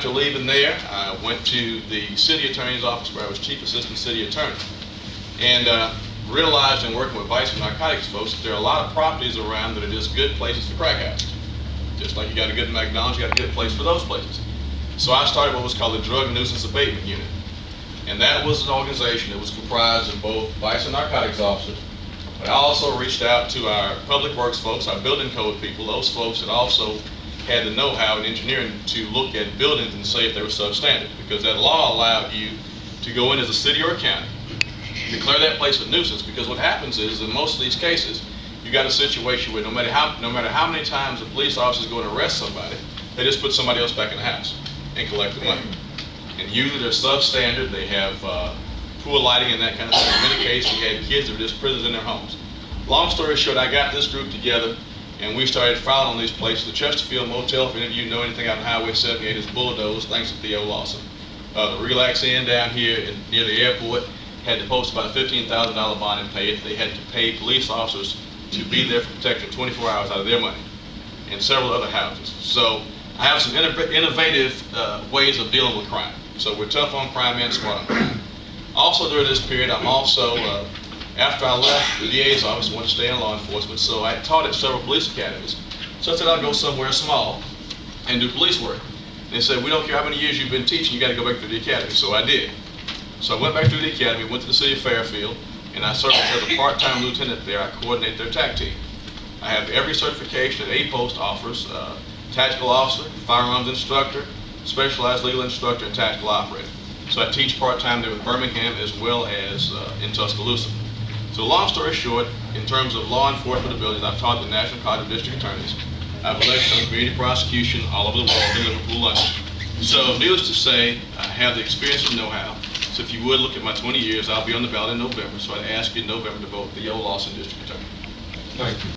after leaving there, I went to the city attorney's office where I was chief assistant city attorney, and realized in working with vice and narcotics folks that there are a lot of properties around that are just good places for crack houses. Just like you got a good McDonald's, you got a good place for those places. So I started what was called the Drug Nuisance Abatement Unit. And that was an organization that was comprised of both vice and narcotics officers. But I also reached out to our public works folks, our building code people, those folks that also had the know-how in engineering to look at buildings and say if they were substandard. Because that law allowed you to go in as a city or a county, declare that place a nuisance, because what happens is in most of these cases, you got a situation where no matter how many times the police officers go and arrest somebody, they just put somebody else back in the house and collect the money. And usually they're substandard, they have poor lighting and that kind of thing. In many cases, we had kids that were just prisoners in their homes. Long story short, I got this group together and we started filing on these places. The Chesterfield Motel, if any of you know anything out on Highway 78, is bulldozed thanks to Theo Lawson. The Relax Inn down here near the airport had to post about a $15,000 bond and pay it. They had to pay police officers to be there for protection 24 hours out of their money, and several other houses. So I have some innovative ways of dealing with crime. So we're tough on crime and smart on crime. Also during this period, I'm also, after I left the DA's office, I wanted to stay in law enforcement, so I taught at several police academies. So I said I'll go somewhere small and do police work. And they said, we don't care how many years you've been teaching, you got to go back through the academy. So I did. So I went back through the academy, went to the city of Fairfield, and I served as a part-time lieutenant there. I coordinate their TAC team. I have every certification that a post offers: tactical officer, firearms instructor, specialized legal instructor, and tactical operator. So I teach part-time there with Birmingham as well as in Tuscaloosa. So long story short, in terms of law enforcement abilities, I've taught the National College of District Attorneys. I've lectured on community prosecution all over the world, in Liverpool, London. So needless to say, I have the experience and know-how. So if you would look at my 20 years, I'll be on the ballot in November. So I'd ask you in November to vote for Theo Lawson District Attorney. Thank you.